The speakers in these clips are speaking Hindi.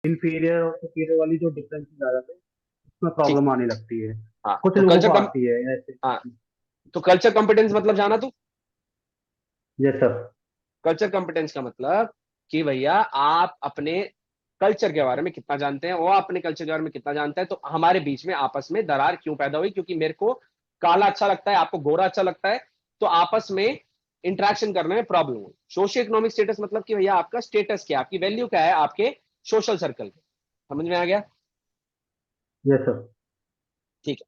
इंफीरियर और सुपीरियर वाली जो डिफरेंसेस आ जाते हैं उसमें ठीक। प्रॉब्लम आने लगती है। हाँ कुछ तो लोगों कल्चर को कम आती है ऐसे। हाँ तो कल्चर कॉम्पिटेंस मतलब जाना तू। Yes sir. कल्चर कॉम्पिटेंस का मतलब कि भैया आप अपने कल्चर के बारे में कितना जानते हैं, वो अपने कल्चर के बारे में कितना जानता है। तो हमारे बीच में आपस में दरार क्यों पैदा हुई, क्योंकि मेरे को काला अच्छा लगता है, आपको गोरा अच्छा लगता है, तो आपस में इंटरेक्शन करने में प्रॉब्लम हुई। सोशियो इकोनॉमिक स्टेटस मतलब कि भैया आपका स्टेटस क्या है, आपकी वैल्यू क्या है आपके सोशल सर्कल में। समझ में आ गया। Yes sir. ठीक है।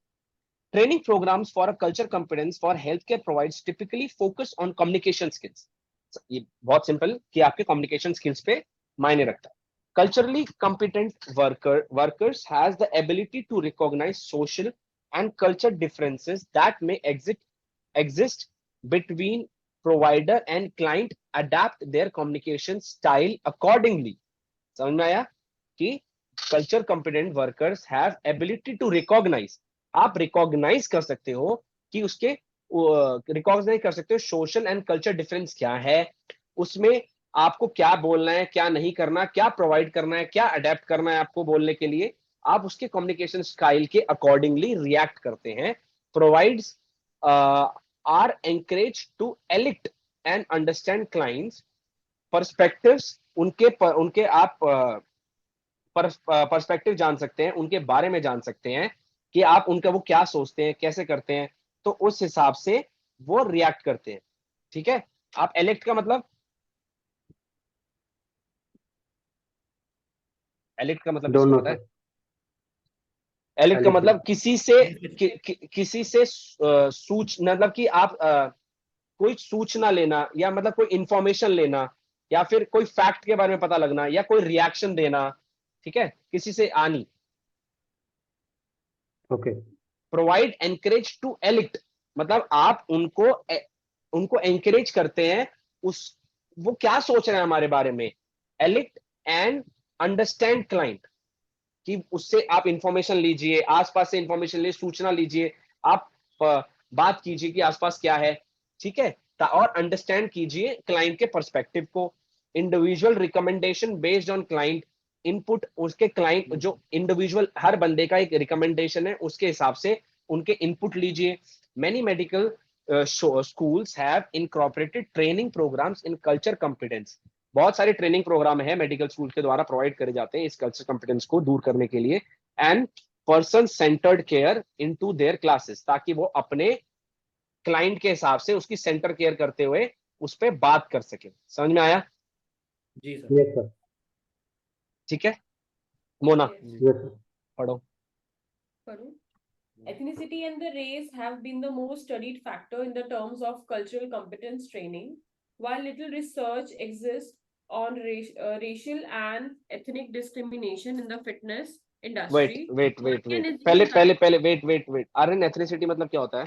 Training programs for a culture competence for health care provides typically focus on communication skills. ये बहुत सिंपल कि आपके कम्युनिकेशन स्किल्स पे मायने रखता है। Culturally competent workers has the ability to recognize social and culture differences that may exist between provider and client, adapt their communication style accordingly। समझ में आया कि culture competent workers have ability to recognize, आप रिकॉग्नाइज कर सकते हो कि उसके रिकॉग्नाइज कर सकते हो सोशल एंड कल्चर डिफरेंस क्या है, उसमें आपको क्या बोलना है, क्या नहीं करना, क्या प्रोवाइड करना है, क्या अडेप्ट करना है आपको बोलने के लिए। आप उसके कम्युनिकेशन स्टाइल के अकॉर्डिंगली रिएक्ट करते हैं। Provides are encourage to elicit and understand clients perspectives, उनके आप पर्सपेक्टिव जान सकते हैं, उनके बारे में जान सकते हैं कि आप उनका वो क्या सोचते हैं, कैसे करते हैं, तो उस हिसाब से वो रिएक्ट करते हैं। ठीक है। आप एलेक्ट का मतलब, एलेक्ट का मतलब किसको दोनों पता है। सर। एलेक्ट का एलिट। मतलब किसी से किसी से सूच मतलब कि आप कोई सूचना लेना, या मतलब कोई इंफॉर्मेशन लेना, या फिर कोई फैक्ट के बारे में पता लगना, या कोई रिएक्शन देना। ठीक है, किसी से आनी। Okay. Provide encourage to elicit मतलब आप उनको उनको एनकरेज करते हैं, उस वो क्या सोच रहे हैं हमारे बारे में। एलिट एंड अंडरस्टैंड क्लाइंट, कि उससे आप इंफॉर्मेशन लीजिए, आसपास से इंफॉर्मेशन लीजिए, सूचना लीजिए, आप बात कीजिए कि आसपास क्या है। ठीक है। और अंडरस्टैंड कीजिए क्लाइंट के पर्सपेक्टिव को। Individual recommendation based on client input, उसके क्लाइंट जो इंडिविजुअल हर बंदे का एक रिकमेंडेशन है, उसके हिसाब से उनके इनपुट लीजिए। Many medical schools have incorporated training programs in culture competence। बहुत सारे ट्रेनिंग प्रोग्राम है मेडिकल स्कूल के द्वारा प्रोवाइड करे जाते हैं इस कल्चर कॉम्पिटेंस को दूर करने के लिए। And person centred care into their classes, ताकि वो अपने क्लाइंट के हिसाब से उसकी सेंटर केयर करते हुए उस पर बात कर सके। समझ में आया। जी सर। Yes sir. ठीक है। मोना Yes. Yes sir. पढ़ो। Varun. Ethnicity and the race have been the most studied factor in the terms of cultural competence training. While little research exists on racial and ethnic discrimination in the fitness wait industry, wait one wait can wait पहले assume पहले that पहले wait wait wait Aryan, ethnicity मतलब क्या होता है।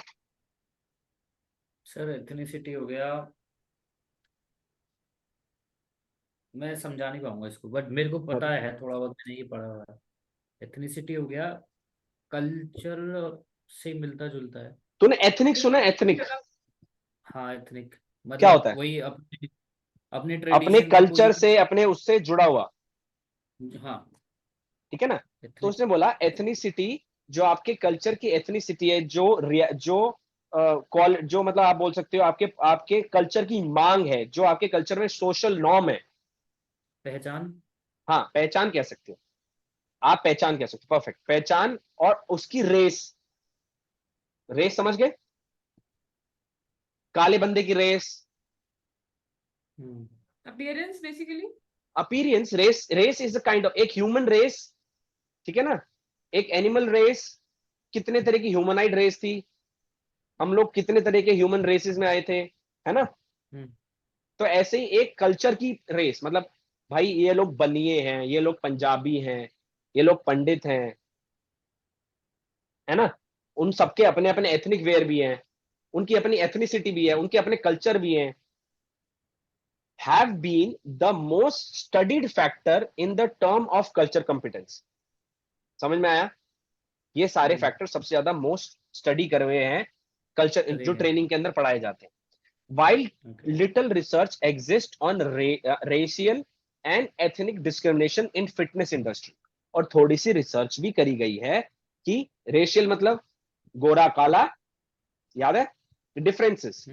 सर एथनिसिटी हो गया, मैं समझा नहीं पाऊंगा इसको, बट मेरे को पता है थोड़ा बहुत, मैंने ये पढ़ा हुआ है। एथनिसिटी हो गया कल्चर से मिलता जुलता है। तूने एथनिक सुना, एथनिक हाँ एथनिक क्या मतलब होता है। वही अपने अपने अपने ट्रेडिशन का कोई। कल्चर से, अपने उससे जुड़ा हुआ। हाँ ठीक है ना। तो एथनिक। उसने बोला एथनिसिटी, जो आपके कल्चर की एथनिसिटी है, जो मतलब आप बोल सकते हो आपके आपके कल्चर की मांग है, जो आपके कल्चर में सोशल नॉर्म है। पहचान। हाँ, पहचान कह सकते हो, आप पहचान कह सकते हो, परफेक्ट पहचान। और उसकी रेस, रेस समझ गए, काले बंदे की रेस। हम्म। appearance basically. Appearance, race, race is the kind of एक ह्यूमन रेस। ठीक है ना। एक एनिमल रेस, कितने तरह की ह्यूमनाइड रेस थी, हम लोग कितने तरह के ह्यूमन रेसेस में आए थे, है ना। हम्म। तो ऐसे ही एक कल्चर की रेस मतलब, भाई ये लोग बनिए हैं, ये लोग पंजाबी हैं, ये लोग पंडित हैं, है ना। उन सबके अपने अपने एथनिक वेयर भी हैं, उनकी अपनी एथनिसिटी भी है, उनके अपने कल्चर भी हैं। Have been the most studied factor in the term of culture competence. समझ में आया। ये सारे हम्म। फैक्टर सबसे ज्यादा मोस्ट स्टडी कर रहे हैं कल्चर, करे जो हैं। ट्रेनिंग के अंदर पढ़ाए जाते हैं। While okay. little research exists on racial and ethnic discrimination in fitness industry. और थोड़ी सी रिसर्च भी करी गई है कि रेशियल मतलब गोरा काला, याद है, डिफरेंसेस,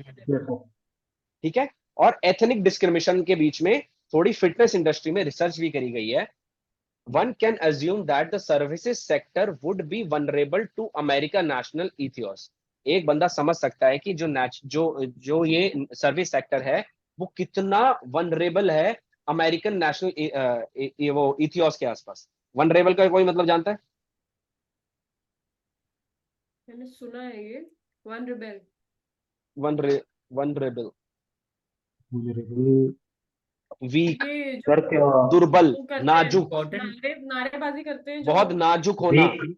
ठीक है, और एथनिक डिस्क्रिमिनेशन के बीच में थोड़ी फिटनेस इंडस्ट्री में रिसर्च भी करी गई है। One can assume that the services sector would be vulnerable to America national ethos. एक बंदा समझ सकता है कि जो ये सर्विस सेक्टर है वो कितना वनरेबल है अमेरिकन नेशनल वो इथियोस के आसपास। वनरेबल का कोई मतलब जानता है? मैंने सुना है ये, vulnerable. Vulnerable, Vulnerable, weak, ये सर जो क्या? दुर्बल, वो करते हैं, नाजुक, इम्पोर्टेंट नारेबाजी करते हैं बहुत जो, नाजुक होना, Weak,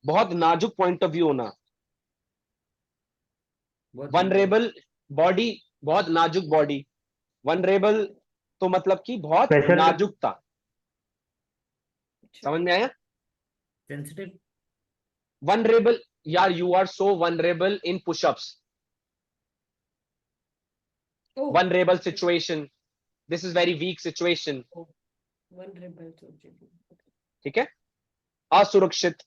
बहुत नाजुक पॉइंट ऑफ व्यू होना। बहुत वनरेबल बॉडी, बहुत नाजुक बॉडी। वनरेबल तो मतलब कि बहुत special, नाजुकता। अच्छा, समझ में आया? सेंसिटिव। वनरेबल, यार you are so vulnerable in pushups. Oh vulnerable situation, this is very weak situation, vulnerable तो ठीक है। असुरक्षित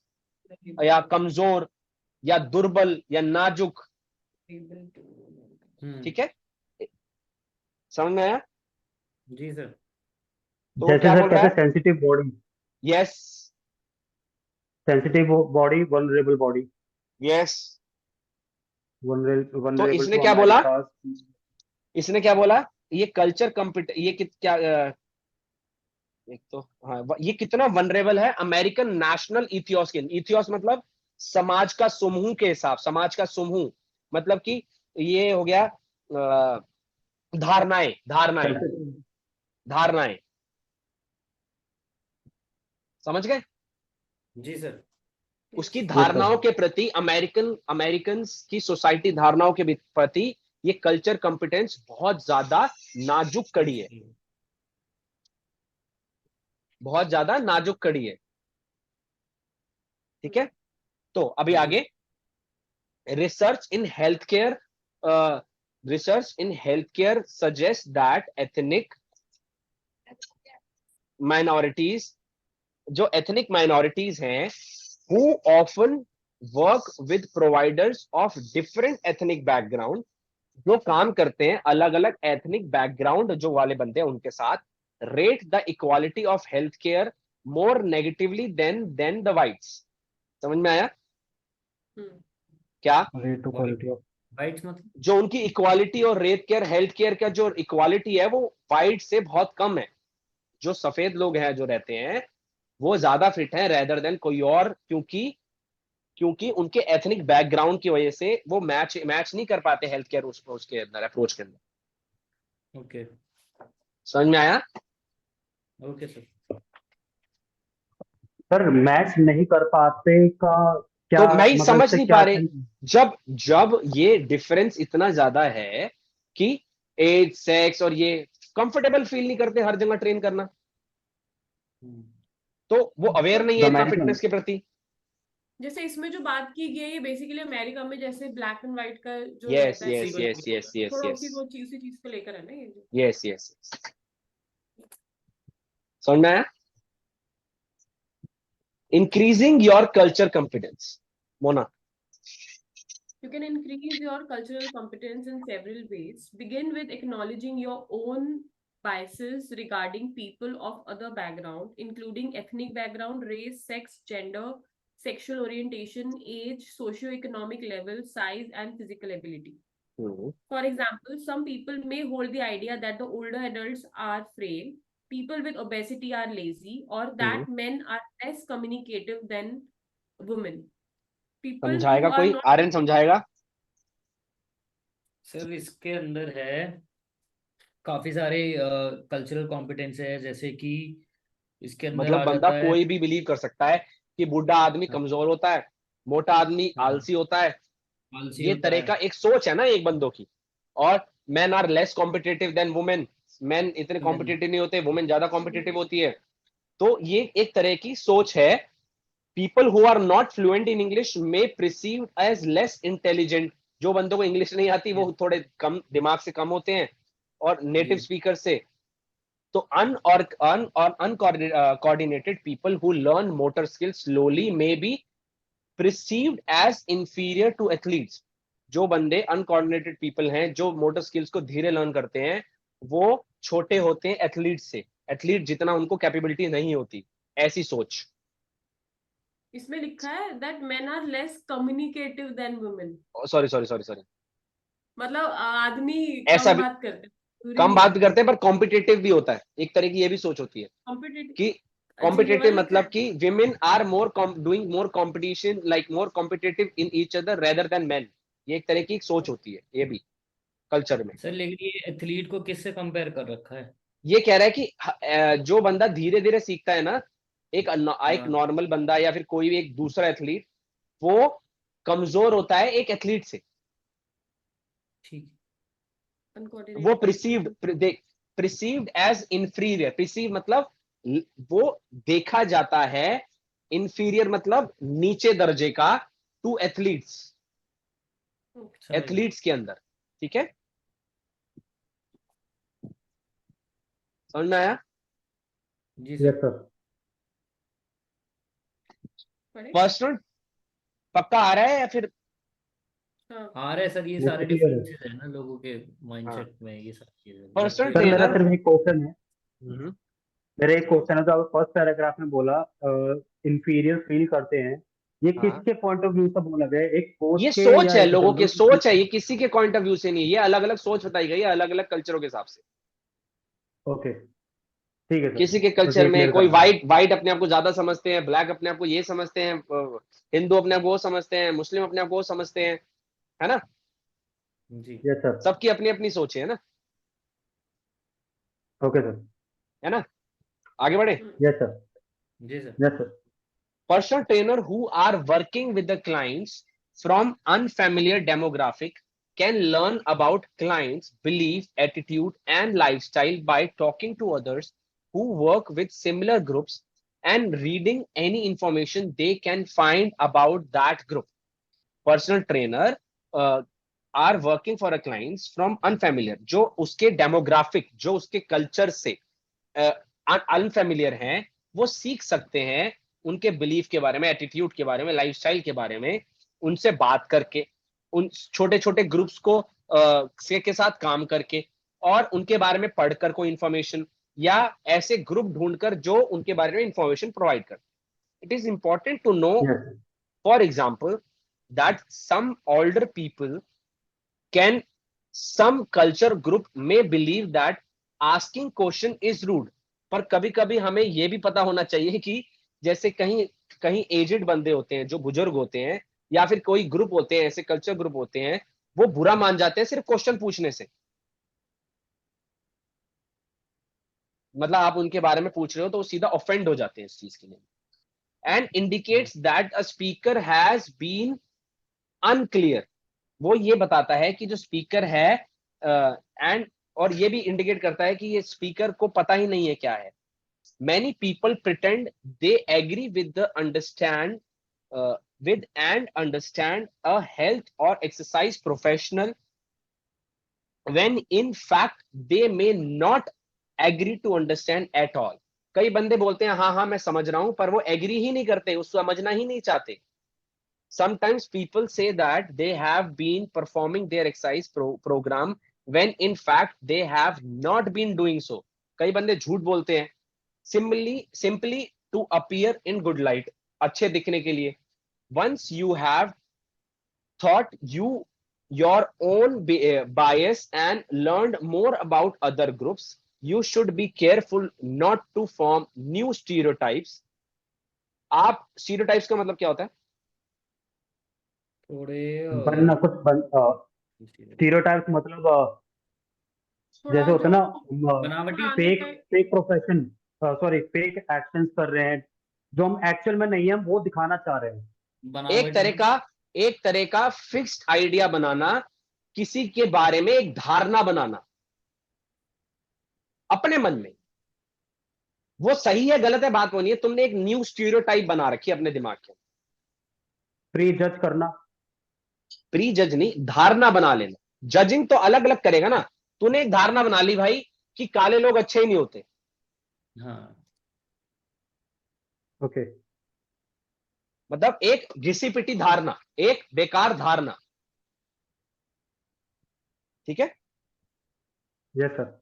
या कमजोर या दुर्बल या नाजुक, ठीक है। समझ में आया? जी सर। तो जैसे क्या सर बोल रहा कहते है? हैं sensitive body, yes, sensitive body, vulnerable body, yes. तो वनरेबल इसने टू क्या बोला? अमेरिका। इसने क्या बोला? ये कल्चर ये क्या एक तो हाँ, ये कितना वनरेबल है अमेरिकन नेशनल इथियोस के। इथियोस मतलब समाज का समूह के हिसाब, समाज का समूह मतलब कि ये हो गया धारणाएं, धारणाएं, धारणाएं। समझ गए? जी सर। उसकी यस सर। धारणाओं के प्रति अमेरिकन की सोसाइटी धारणाओं के प्रति ये कल्चर कॉम्पिटेंस बहुत ज्यादा नाजुक कड़ी है, बहुत ज्यादा नाजुक कड़ी है, ठीक है। तो अभी जी आगे, research in healthcare research in healthcare suggests that ethnic minorities, जो ethnic minorities हैं, who often work with providers of different ethnic background, जो काम करते हैं अलग अलग एथनिक बैकग्राउंड जो वाले बनते हैं उनके साथ, rate the equality of health care more negatively than the whites. समझ में आया क्या? Rate to quality of, whites मतलब जो उनकी इक्वालिटी और रेट केयर हेल्थ केयर का जो इक्वालिटी है वो वाइट से बहुत कम है। जो सफेद लोग हैं जो रहते हैं वो ज्यादा फिट हैं रेदर देन कोई और, क्योंकि क्योंकि उनके एथनिक बैकग्राउंड की वजह से वो मैच नहीं कर पाते हेल्थ केयर उसके अंदर, अप्रोच के अंदर। ओके समझ में आया? Okay sir. सर मैच नहीं कर पाते का क्या तो मैं ही मतलब, समझ इससे नहीं क्या पा रहे, जब जब ये डिफरेंस इतना ज्यादा है कि एज, सेक्स और ये कंफर्टेबल फील नहीं करते हर जगह ट्रेन करना, तो वो अवेयर नहीं द है इतना अमेरिकन, फिटनेस के प्रति। जैसे इसमें जो बात की गई है ये बेसिकली अमेरिका में जैसे ब्लैक एंड व्हाइट का जो यस रहता है यस यस यस यस थोड़ा यस उसी चीज को लेकर है ना ये जो। Yes yes. समझ में आया? Increasing your culture confidence, Mona. You can increase your cultural competence in several ways. Begin with acknowledging your own biases regarding people of other background, including ethnic background, race, sex, gender, sexual orientation, age, socio-economic level, size, and physical ability. For example, some people may hold the idea that the older adults are frail, people with obesity are lazy, or that men are less communicative than women. People who समझाएगा are कोई? not आर्यन समझाएगा? सर इसके अंदर है काफी सारे कल्चरल कॉम्पिटेंस है, जैसे कि इसके अंदर मतलब आ बंदा जाता है कोई भी बिलीव कर सकता है कि बूढ़ा आदमी कमजोर होता है, मोटा आदमी आलसी होता है, आलसी ये होता तरह है। का एक सोच है ना एक बंदों की। और man are less competitive than women, man इतने कॉम्पिटेटिव नहीं होते, वुमेन ज्यादा कॉम्पिटेटिव होती है। तो ये एक तरह की सोच है। People who are not fluent in English may perceive as less intelligent, जो बंदों को इंग्लिश नहीं आती वो थोड़े कम दिमाग से कम होते हैं और नेटिव जी स्पीकर से तो uncoordinated people who learn motor skills slowly may be perceived as inferior to athletes. जो बंदे अनकोऑर्डिनेटेड पीपल हैं, जो मोटर स्किल्स को धीरे लर्न करते हैं, वो छोटे होते हैं एथलीट से, एथलीट जितना उनको कैपेबिलिटी नहीं होती, ऐसी सोच। इसमें लिखा है that men are less communicative than women. Sorry sorry sorry sorry, मतलब आदमी ऐसा कम भी बात करते हैं, जरूरी कम नहीं बात है करते हैं, पर कॉम्पिटिटिव भी होता है, एक तरह की ये भी सोच होती है कॉम्पिटिटिव। कि अच्छा, ये कॉम्पिटिटिव वाला लिखा मतलब है। कि women are more doing more competition, like more competitive in each other rather than men. ये एक तरह की एक सोच होती है, ये भी कल्चर में। सर लेकिन ये एथलीट को किससे कंपेयर कर रखा है? ये कह रहा है कि जो बंदा धीरे धीरे सीखता है ना, एक हाँ नॉर्मल बंदा या फिर कोई भी एक दूसरा एथलीट, वो कमजोर होता है एक एथलीट से। ठीक है। वो Uncoordinated people. Perceived as inferior, perceive मतलब वो देखा जाता है, इंफीरियर मतलब नीचे दर्जे का, टू एथलीट्स, समझ गया। एथलीट्स के अंदर। ठीक है, समझ में आया? जी यस सर। सर। पढ़े? पर्सनल पक्का आ रहा है या फिर? हाँ आ रहे सर, ये वो सारे क्लियर है डिफरेंसेस है ना लोगों के हाँ, माइंडसेट में, ये सारी चीजें पर्सनल लगते सर। हैं। मेरा ट्रेनर। सिर्फ एक क्वेश्चन है। मेरा एक क्वेश्चन है, जो आप फर्स्ट पैराग्राफ में बोला इंफीरियर फील करते हैं, ये हाँ, किसके पॉइंट ऑफ व्यू से बोला गया है? एक कोच ये के सोच या है, एक लोगों की जनरल? सोच है, ये किसी के पॉइंट ऑफ व्यू से नहीं है, ये अलग अलग सोच बताई गई है अलग अलग कल्चरों के हिसाब से। ओके, ठीक है सर। किसी के बस कल्चर ये में क्लियर कोई करना था। वाइट वाइट अपने आप को ज्यादा समझते हैं, ब्लैक अपने आप को ये समझते हैं, हिंदू अपने आप को वो समझते हैं, मुस्लिम अपने आप को वो समझते हैं, है ना? जी यस सर। सबकी अपनी अपनी सोच है ना, ओके सर। है ना? आगे बढ़े। Yes sir. जी sir. Yes sir. Personal trainer who are working with the clients from unfamiliar demographic can learn about clients' belief, attitude, and lifestyle by talking to others who work with similar groups and reading any information they can find about that group. Personal trainer are working for a clients from unfamiliar, जो उसके डेमोग्राफिक, जो उसके कल्चर से अनफेमिलियर हैं, वो सीख सकते हैं उनके बिलीफ के बारे में, एटीट्यूड के बारे में, लाइफस्टाइल के बारे में, उनसे बात करके, उन छोटे छोटे ग्रुप्स को के साथ काम करके, और उनके बारे में पढ़कर कोई इंफॉर्मेशन, या ऐसे ग्रुप ढूंढकर जो उनके बारे में इंफॉर्मेशन प्रोवाइड कर। It is important to know, yes sir. For example, that some older people can, some culture group may believe that asking question is rude. पर कभी कभी हमें यह भी पता होना चाहिए कि जैसे कहीं कहीं एजेड बंदे होते हैं, जो बुजुर्ग होते हैं, या फिर कोई ग्रुप होते हैं, ऐसे कल्चर ग्रुप होते हैं, वो बुरा मान जाते हैं सिर्फ क्वेश्चन पूछने से। मतलब आप उनके बारे में पूछ रहे हो तो वो सीधा ऑफेंड हो जाते हैं इस चीज के लिए, and indicates that a speaker has been unclear. वो ये बताता है कि जो स्पीकर है, एंड और ये भी इंडिकेट करता है कि ये स्पीकर को पता ही नहीं है क्या है। Many people pretend they agree with the understand with and understand a health or exercise professional when in fact they may not agree to understand at all. कई बंदे बोलते हैं हाँ हाँ मैं समझ रहा हूं, पर वो एग्री ही नहीं करते, उसको समझना ही नहीं चाहते। Sometimes people say that they have been performing their exercise program when in fact they have not been doing so. कई बंदे झूठ बोलते हैं simply to appear in good light, अच्छे दिखने के लिए। Once you have thought your own bias and learned more about other groups, you should be careful not to form new stereotypes. आप stereotypes का मतलब क्या होता है? थोड़े बनना कुछ स्टीरियोटाइप्स मतलब थोड़ा जैसे होता है जो ना, बनावटी पुराने fake type. Fake profession, sorry fake actions कर रहे हैं, जो हम एक्चुअल में नहीं है, हम वो दिखाना चाह रहे हैं। एक बनावटी तरह का फिक्स्ड आइडिया बनाना, किसी के बारे में एक धारणा बनाना अपने मन में। वो सही है गलत है बात वो नहीं है, तुमने एक न्यू स्टीरियोटाइप बना रखी है अपने दिमाग के। प्री जज करना। प्री जज नहीं, धारणा बना लेना। जजिंग तो अलग अलग करेगा ना। तूने एक धारणा बना ली भाई कि काले लोग अच्छे ही नहीं होते, हाँ ओके मतलब एक घिसी पिटी धारणा, एक बेकार धारणा, ठीक है। Yes sir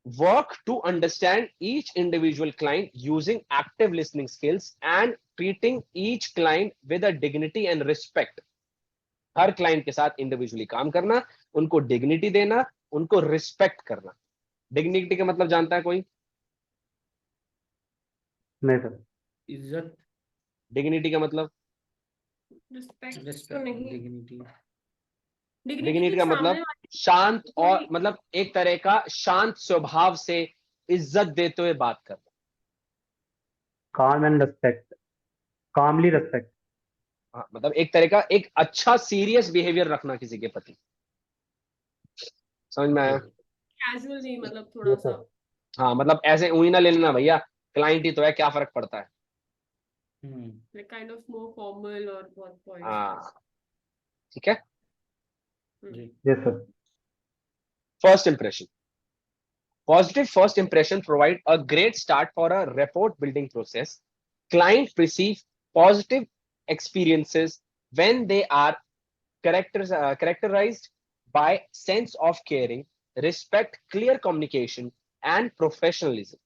Work to understand each individual client using active listening skills and treating each client with a dignity and respect. Her client के साथ इंडिविजुअली काम करना, उनको डिग्निटी देना, उनको रिस्पेक्ट करना। डिग्निटी का मतलब जानता है कोई? नहीं सर इज्जत डिग्निटी का मतलब? रिस्पेक्ट तो रिस्पेक्ट नहीं, डिग्निटी डिग्निटी डिग्निटी की का सामने मतलब शांत, को और भी- मतलब एक तरह का शांत स्वभाव से इज्जत देते हुए बात करना। काम एंड रिस्पेक्ट कामली रिस्पेक्ट हाँ, मतलब एक तरह का एक अच्छा सीरियस बिहेवियर रखना किसी के प्रति। समझ में आया? कैजुअल नहीं, मतलब थोड़ा यस सा सर हाँ, मतलब ऐसे ऊई ना ले लेना भैया, क्लाइंट ही तो है, क्या फर्क पड़ता है। like kind of more formal और बहुत poised। हाँ, ठीक है। जी yes sir First impression. Positive first impression provide a great start for a rapport building process. Client perceive positive experiences when they are characterized by sense of caring, respect, clear communication, and professionalism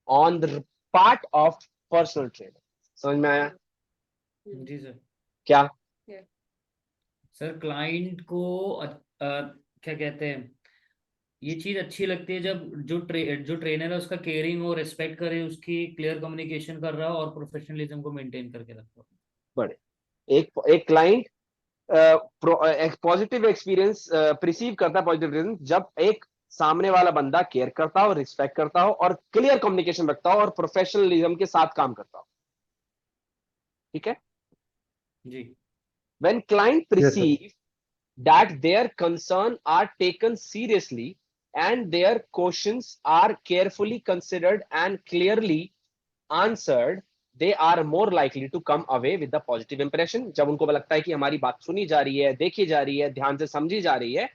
on the part of personal trainer. समझ में आया जी सर। क्या? सर क्लाइंट को क्या कहते हैं, ये चीज अच्छी लगती है जब जो ट्रेनर है उसका केयरिंग और रिस्पेक्ट करे, उसकी क्लियर कम्युनिकेशन कर रहा हो और प्रोफेशनलिज्म को मेंटेन करके रखता हो। बड़े एक क्लाइंट पॉजिटिव एक्सपीरियंस प्रिसीव करता है, पॉजिटिव एक्सपीरियंस जब एक सामने वाला बंदा केयर करता हो, रिस्पेक्ट करता हो और क्लियर कम्युनिकेशन रखता हो और प्रोफेशनलिज्म के साथ काम करता हो, ठीक है। जी when client yes sir perceive that their concern are taken seriously and their questions are carefully considered and clearly answered, they are more likely to come away with the positive impression. जब उनको लगता है कि हमारी बात सुनी जा रही है, देखी जा रही है, ध्यान से समझी जा रही है,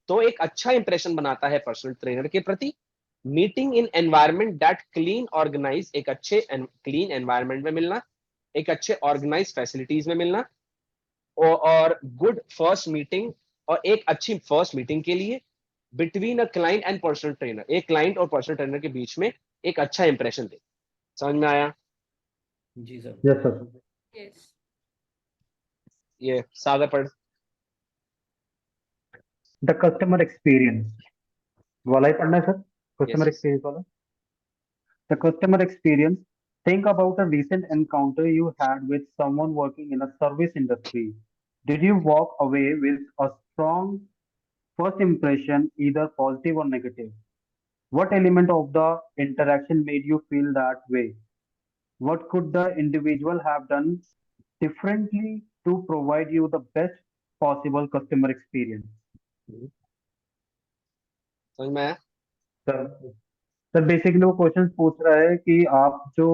तो एक अच्छा इंप्रेशन बनाता है पर्सनल ट्रेनर के प्रति। Meeting in environment that clean organize, एक अच्छे क्लीन एनवायरनमेंट में मिलना, एक अच्छे ऑर्गेनाइज फैसिलिटीज में मिलना, और गुड फर्स्ट मीटिंग, और एक अच्छी फर्स्ट मीटिंग के लिए between a client and personal trainer, एक क्लाइंट और पर्सनल ट्रेनर के बीच में एक अच्छा इंप्रेशन दे। समझ में आया? जी सर। यस सर yes ये सादा पढ़। द कस्टमर एक्सपीरियंस वाला ही पढ़ना है सर कस्टमर Yes. एक्सपीरियंस वाला The customer experience. Think about a recent encounter you had with someone working in a service industry. Did you walk away with a strong first impression, either positive or negative? What element of the interaction made you feel that way? What could the individual have done differently to provide you the best possible customer experience? समझ में आया? सर सर बेसिकली वो क्वेश्चन पूछ रहा है कि आप जो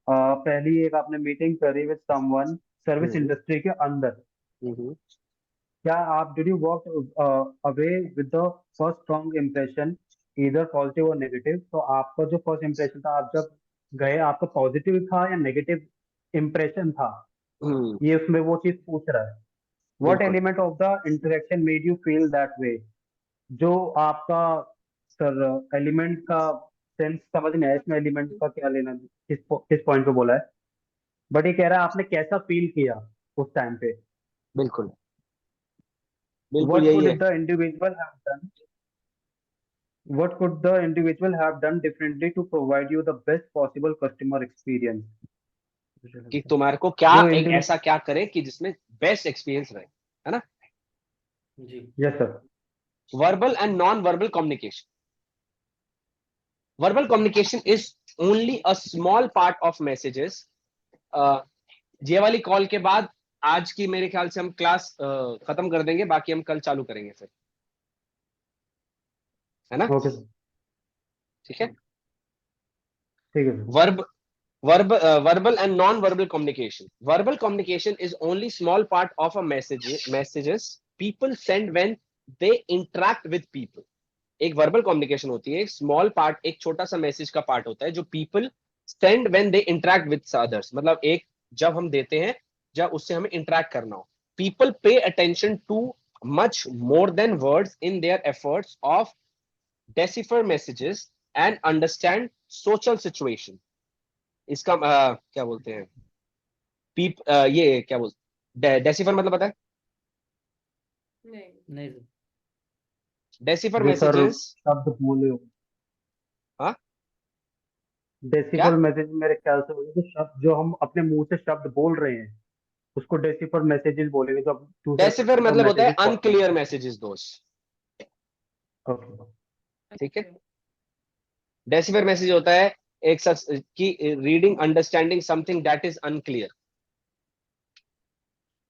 पहली एक आपने मीटिंग करी with someone service hmm, industry के अंदर, हम्म, क्या आप did you walk away with the first strong impression इधर पॉजिटिव और नेगेटिव? तो आपका जो फर्स्ट इम्प्रेशन था, आप जब गए, आपका पॉजिटिव था या नेगेटिव इम्प्रेशन था? हम्म, ये उसमें वो चीज पूछ रहा है। व्हाट बिल्कुल। Element of the interaction made you feel that way? जो आपका सर एलिमेंट का सेंस समझ में आया, इसमें एलिमेंट का क्या लेना, किस पॉइंट पे बोला है, बट ये कह रहा है आपने कैसा फील किया उस टाइम पे। बिल्कुल बिल्कुल व्हाट यही कुड है। The individual have done what could the individual have done differently to provide you the best possible customer experience? कि तुम्हारे को क्या जो एक इंडिविजुअल ऐसा क्या करे कि जिसमें बेस्ट एक्सपीरियंस रहे, है ना। जी yes sir verbal and non verbal communication. Verbal communication is only a small part of messages. ये वाली कॉल के बाद आज की मेरे ख्याल से हम क्लास खत्म कर देंगे, बाकी हम कल चालू करेंगे फिर, है ना। ओके सर ठीक है. ठीक है sir Verbal and non-verbal communication. Verbal communication is only small part of a messages people send when they interact with people. एक वर्बल कम्युनिकेशन होती है, एक स्मॉल पार्ट, एक छोटा सा मैसेज का पार्ट होता है जो people send when they interact with others, मतलब एक जब हम देते हैं, जब उससे हमें इंटरेक्ट करना हो. People pay attention too much more than words in their efforts of decipher messages and understand social situation. इसका क्या बोलते हैं, ये क्या बोलते, डेसिफर मतलब पता है? नहीं. नहीं सर. डेसिफर जो सर मैसेजेस. शब्द बोले हो, हाँ क्या? डेसिफल मैसेज मेरे ख्याल से वही जो शब्द जो हम अपने मुंह से शब्द बोल रहे हैं उसको डेसिफर मैसेजेस बोलेंगे, जो अब दूसरे डेसिफर पर्सन को मतलब होता है मैसेजेस पहुंचाते अनक्लियर मैसेजेस दोस्त. हैं. ओके. ठीक है. अच्छा. डेसिफर मैसेज होता है एक शख्स की reading understanding something that is unclear.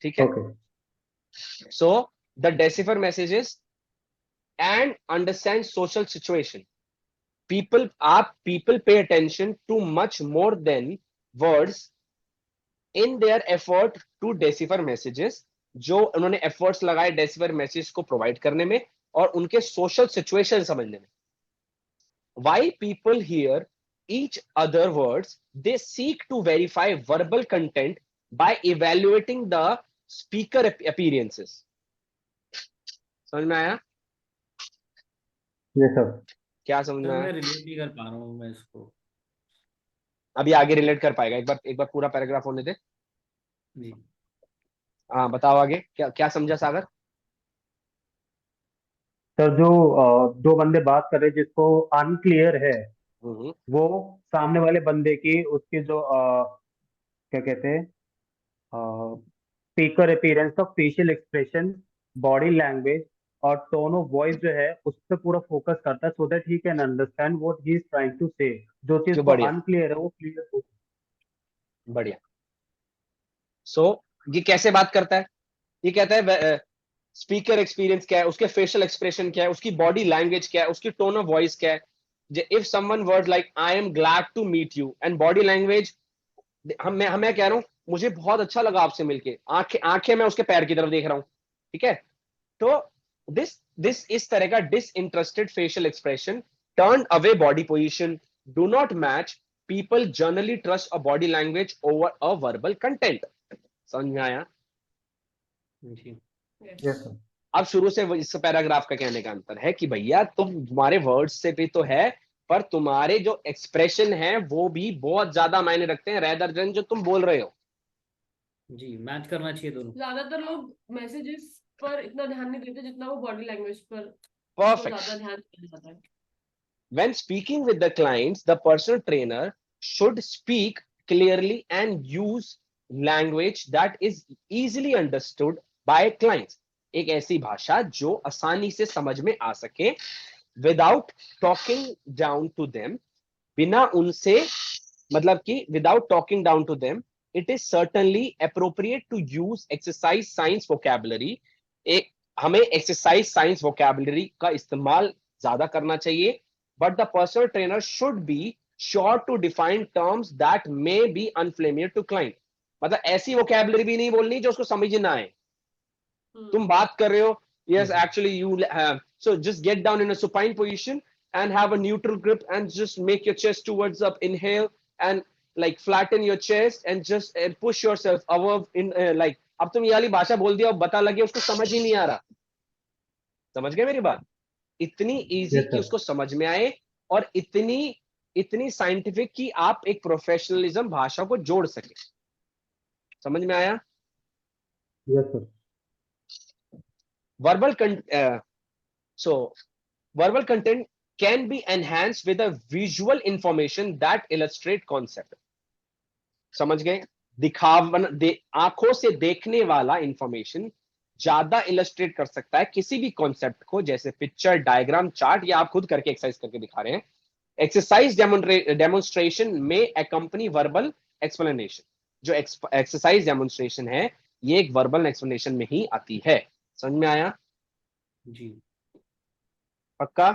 ठीक है. Okay. So the decipher messages and understand social situation. people pay attention to much more than words in their effort to decipher messages. जो उन्होंने एफर्ट्स लगाए डेसिफर मैसेज को प्रोवाइड करने में और उनके सोशल सिचुएशन समझने में. Why people hear each other words, they seek to verify verbal content by evaluating the speaker appearances. समझ में आया? ये सब. क्या समझ सर में आया? मैं रिलेट नहीं कर पा रहा हूँ मैं इसको. अभी आगे रिलेट कर पाएगा, एक बार पूरा पैराग्राफ होने दे. जी. हाँ बताओ आगे क्या क्या समझा सागर? सर जो दो बंदे बात कर रहे हैं जिसको अनक्लियर है, हम्म. वो सामने वाले बंदे की उसकी जो क्या कहते हैं स्पीकर अपीयरेंस का फेशियल एक्सप्रेशन, बॉडी लैंग्वेज और टोन ऑफ वॉइस जो है उस पर पूरा फोकस करता है, so that he can understand what he is trying to say. जो चीज क्यों? को बढ़िया, अनक्लियर है वो क्लियर हो. बढ़िया. सो ये कैसे बात करता है? ये कहता है स्पीकर एक्सपीरियंस क्या है, उसके फेशियल एक्सप्रेशन क्या है, उसकी बॉडी लैंग्वेज क्या है, उसकी टोन ऑफ वॉइस क्या है. If someone word like I am glad to meet you and body language, मैं कह रहा हूं मुझे बहुत अच्छा लगा आपसे मिलके, आंखें आंखें मैं उसके पैर की तरफ देख रहा हूं. ठीक है. तो दिस इस तरह का disinterested facial expression, turn away body position, do not match, people generally trust a body language over a verbal content. समझ में आया? जी. Yes. Yes sir. अब शुरू से इस पैराग्राफ का कहने का अंतर है कि भैया तुम्हारे वर्ड्स से भी तो है, पर तुम्हारे जो एक्सप्रेशन है वो भी बहुत ज्यादा मायने रखते हैं रेदर देन जो तुम बोल रहे हो. जी मैच करना चाहिए दोनों. ज्यादातर लोग मैसेजेस पर इतना ध्यान नहीं देते जितना वो बॉडी लैंग्वेज पर Perfect. ज्यादा ध्यान दिया जाता है. When speaking with the clients, the personal trainer should speak clearly and use language that is easily understood by clients. एक ऐसी भाषा जो आसानी से समझ में आ सके, without talking down to them, बिना उनसे, मतलब कि without talking down to them, it is certainly appropriate to use exercise science vocabulary. एक हमें exercise science vocabulary का इस्तेमाल ज्यादा करना चाहिए. But the personal trainer should be sure to define terms that may be unfamiliar to client. मतलब ऐसी vocabulary भी नहीं बोलनी जो उसको समझ ना आए. तुम बात कर रहे हो, yes actually you have, so just get down in a supine position and have a neutral grip and just make your chest towards up, inhale and like flatten your chest and just push yourself above in like. अब तुम ये वाली भाषा बोल दिया, अब बता लगे उसको समझ ही नहीं आ रहा. समझ गए मेरी बात? इतनी इजी यस कि सर. उसको समझ में आए और इतनी इतनी साइंटिफिक कि आप एक प्रोफेशनलिज्म भाषा को जोड़ सके. समझ में आया? Yes sir. verbal so verbal content can be enhanced with a visual information that illustrate concept. समझ गए? आंखों से देखने वाला इंफॉर्मेशन ज्यादा इलस्ट्रेट कर सकता है किसी भी कॉन्सेप्ट को, जैसे पिक्चर, डायग्राम, चार्ट, या आप खुद करके एक्सरसाइज करके दिखा रहे हैं. एक्सरसाइज डेमोन्स्ट्रेशन में accompany वर्बल एक्सप्लेनेशन. जो एक्सरसाइज डेमोन्स्ट्रेशन है ये एक वर्बल एक्सप्लेनेशन में ही आती है. समझ में आया? जी. पक्का?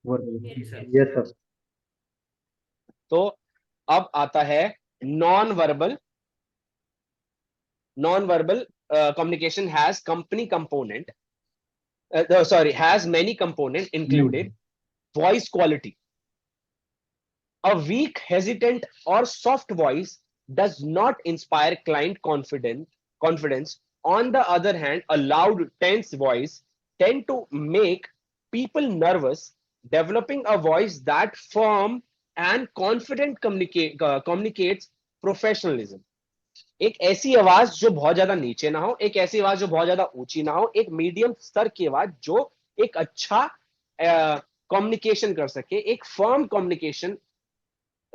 जी सर. Yes sir. तो अब आता है non verbal. Non-verbal communication has company component, sorry, has many component included. voice quality. A weak, hesitant, or soft voice does not inspire client confidence. On the other hand, a loud, tense voice tend to make people nervous. Developing a voice that firm and confident communicates professionalism. एक ऐसी आवाज जो बहुत ज्यादा नीचे ना हो, एक ऐसी आवाज जो बहुत ज्यादा ऊंची ना हो, एक मीडियम स्तर की आवाज जो एक अच्छा कम्युनिकेशन कर सके, एक फर्म कम्युनिकेशन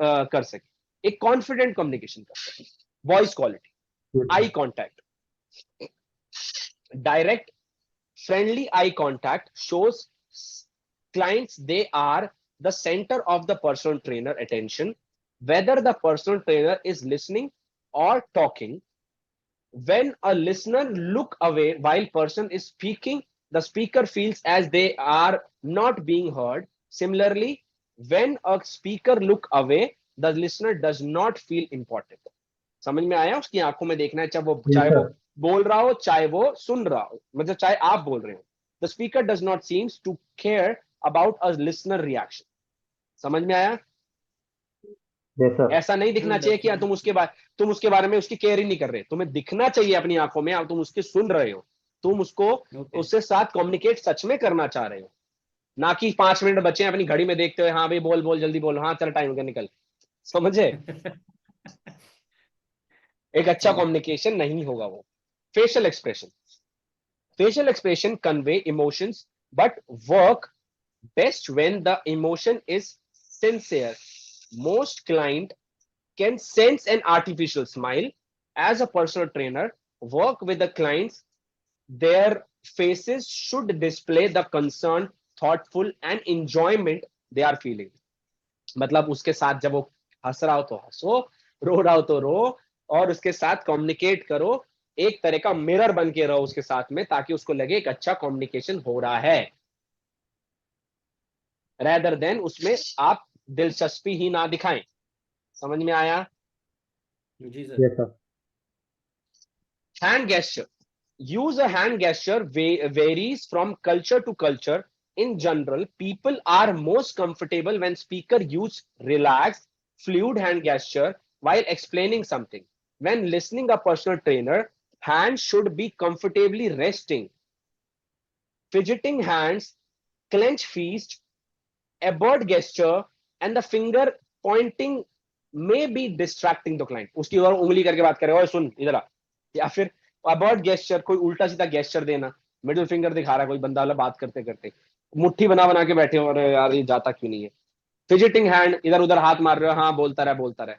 कर सके, एक कॉन्फिडेंट कम्युनिकेशन कर सके. Voice quality, Yes, eye contact, direct friendly eye contact shows clients they are the center of the personal trainer attention, whether the personal trainer is listening or talking. When a listener look away while person is speaking, the speaker feels as they are not being heard. Similarly, when a speaker look away, the listener does not feel important. समझ में आया? उसकी आंखों में देखना है, चाहे वो sir. बोल रहा हो, चाहे वो सुन रहा हो, मतलब चाहे आप बोल रहे हो. The speaker does not seems to care about a listener reaction. समझ में आया? Yes, sir. ऐसा नहीं दिखना चाहिए कि तुम उसके बारे में उसकी केयर ही नहीं कर रहे. तुम्हें दिखना चाहिए अपनी आंखों में तुम उसके सुन रहे हो, तुम उसको Okay. उससे साथ कम्युनिकेट सच में करना चाह रहे हो, ना कि 5 मिनट बचे हैं अपनी घड़ी में देखते हुए, हाँ भाई बोल बोल जल्दी बोल, हाँ चल टाइम हो गया निकल. समझे? एक अच्छा कम्युनिकेशन नहीं होगा वो. Facial expression convey emotions but work best when the emotion is sincere. Most client can sense an artificial smile. As a personal trainer, work with the clients. Their faces should display the concern, thoughtful and enjoyment they are feeling. मतलब उसके साथ जब वो हंस रहा हो तो हंसो, रो रहा हो तो रो, और उसके साथ कम्युनिकेट करो. एक तरह का मिरर बन के रहो उसके साथ में, ताकि उसको लगे एक अच्छा कम्युनिकेशन हो रहा है, rather than उसमें आप दिलचस्पी ही ना दिखाएं. समझ में आया? जी sir. Yes, sir. Hand gesture. Use a hand gesture varies from culture to culture. In general, people are most comfortable when speaker use relaxed, fluid hand gesture while explaining something. When listening a personal trainer, hands should be comfortably resting. Fidgeting hands, clench fists, a bird gesture and the finger pointing may be distracting the client. उसकी ओर उंगली करके बात करे, ओए सुन इधर आ, या फिर अबर्ड गेस्चर, कोई उल्टा सीधा गेस्चर देना, मिडिल फिंगर दिखा रहा है कोई बंदा वाला बात करते करते, मुट्ठी बना के बैठे हो, अरे यार ये जाता क्यों नहीं है. फिजिटिंग हैंड, इधर उधर हाथ मार रहे हो, हाँ बोलता रहे.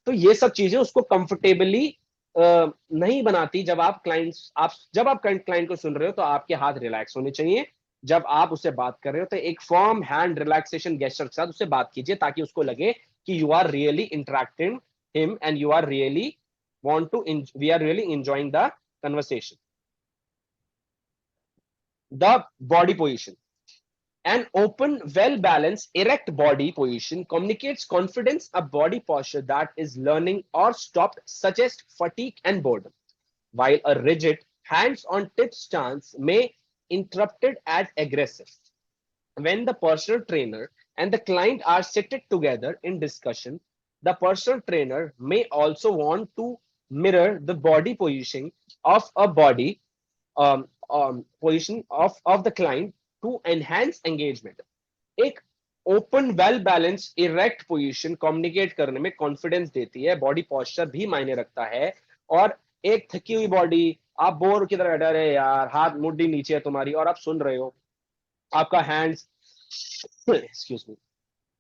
तो ये सब चीजें उसको कंफर्टेबली नहीं बनाती. जब आप क्लाइंट को सुन रहे हो तो आपके हाथ रिलैक्स होने चाहिए. जब आप उससे बात कर रहे हो तो एक फर्म हैंड रिलैक्सेशन गेस्चर के साथ उससे बात कीजिए, ताकि उसको लगे कि you are really interacting him and you are really we are really enjoying the conversation. The body position. An open, well-balanced, erect body position communicates confidence. A body posture that is learning or stopped suggests fatigue and boredom, while a rigid, hands-on-tip stance may interpreted as aggressive. When the personal trainer and the client are seated together in discussion, the personal trainer may also want to mirror the body position of a body position of the client to enhance engagement. एक open well balance erect position communicate करने में कॉन्फिडेंस देती है. बॉडी पोस्चर भी मायने रखता है. और एक थकी हुई बॉडी, आप बोर की तरह बैठे रहे यार, हाथ मुट्ठी नीचे है तुम्हारी और आप सुन रहे हो, आपका hands excuse me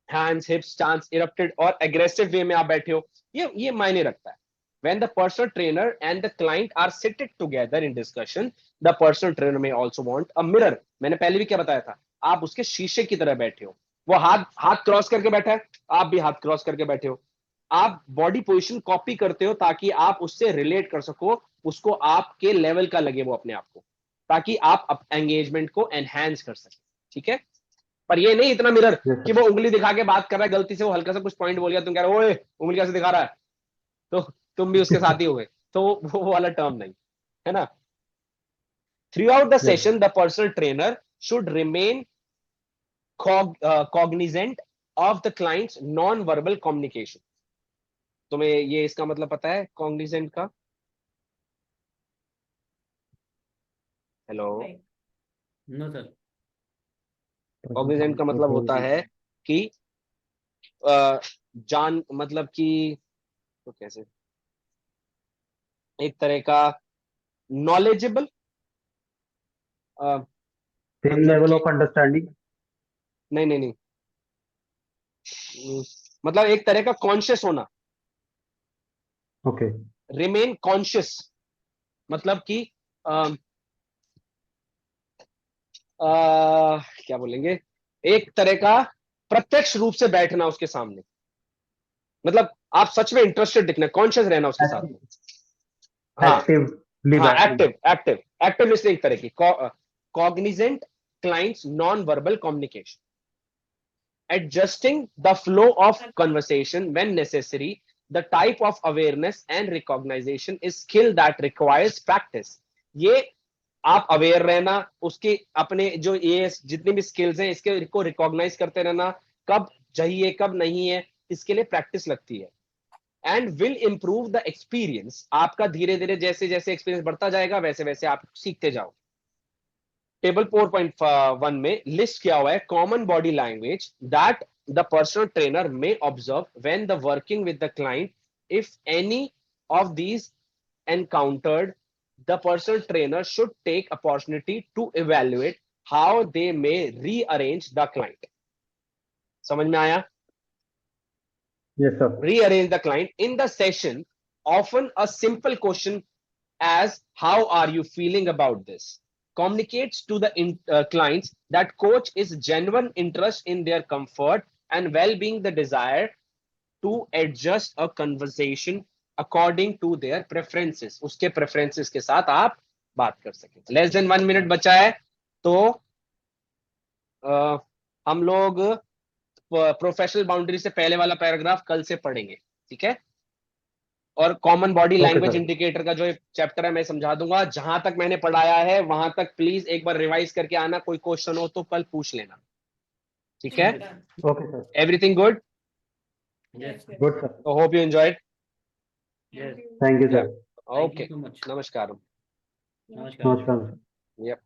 hands हिप्स stance erupted और एग्रेसिव वे में आप बैठे हो, ये मायने रखता है. When the personal trainer and the client are seated together in discussion, the personal trainer may also want a mirror. मैंने पहले भी क्या बताया था, आप उसके शीशे की तरह बैठे हो. वो हाथ क्रॉस करके बैठा है, आप भी हाथ क्रॉस करके बैठे हो. आप बॉडी पोजीशन कॉपी करते हो ताकि आप उससे रिलेट कर सको, उसको आपके लेवल का लगे वो अपने आप को, ताकि आप एंगेजमेंट को एनहांस कर सके. ठीक है? पर ये नहीं इतना मिरर Yes, कि sir. वो उंगली दिखा के बात कर रहा है, गलती से वो हल्का सा कुछ पॉइंट बोल गया, तुम कह रहे हो ओए उंगली कैसे दिखा रहा है, तो तुम भी उसके साथ ही हो गए. तो वो वाला टर्म नहीं है ना. Throughout the Yes. session, the personal trainer should remain cognizant of the client's non-verbal communication. तुम्हें ये इसका मतलब पता है cognizant का? Hello, Right. No sir. cognizant का मतलब होता है कि जान, मतलब कि तो कैसे, एक तरह का knowledgeable, Same मतलब level कि of understanding. नहीं नहीं नहीं, मतलब एक तरह का कॉन्शियस होना, Okay. रिमेन कॉन्शियस, मतलब कि क्या बोलेंगे, एक तरह का प्रत्यक्ष रूप से बैठना उसके सामने, मतलब आप सच में इंटरेस्टेड दिखना, कॉन्शियस रहना उसके साथ में। हाँ Actively हाँ, backing. एक्टिव लिसनिंग, एक तरह की Cognizant clients non verbal communication, adjusting the flow of conversation when necessary. The type of awareness and recognition is skill that requires practice. ये आप अवेयर रहना, उसके अपने जो ये जितनी भी स्किल्स हैं इसके को रिकॉग्नाइज करते रहना, कब चाहिए कब नहीं है, इसके लिए प्रैक्टिस लगती है। And will improve the experience, आपका धीरे धीरे जैसे जैसे एक्सपीरियंस बढ़ता जाएगा वैसे वैसे आप सीखते जाओ। टेबल 4.1 में लिस्ट किया हुआ है common body language that the personal trainer may observe when the working with the client. If any of these encountered, the personal trainer should take opportunity to evaluate how they may rearrange the client. समझ में आया? Yes, sir. Rearrange the client in the session. Often a simple question as how are you feeling about this communicates to the clients that coach is genuine interest in their comfort and well-being, the desire to adjust a conversation according to their preferences. उसके preferences के साथ आप बात कर सकें। Less than 1 minute बचा है, तो हम लोग प्रोफेशनल बाउंड्री से पहले वाला पैराग्राफ कल से पढ़ेंगे, ठीक है? और common body Okay, language sir. Indicator का जो एक चैप्टर है मैं समझा दूंगा। जहां तक मैंने पढ़ाया है वहां तक प्लीज एक बार रिवाइज करके आना, कोई क्वेश्चन हो तो कल पूछ लेना, ठीक है? Done. Okay, sir. Everything good? Yes, yes. Good, sir. Hope you enjoyed. Yes, Thank you. Thank you, Yeah. sir. Thank okay, you so much. नमस्कार। नमस्कार। Namaskar. Yep.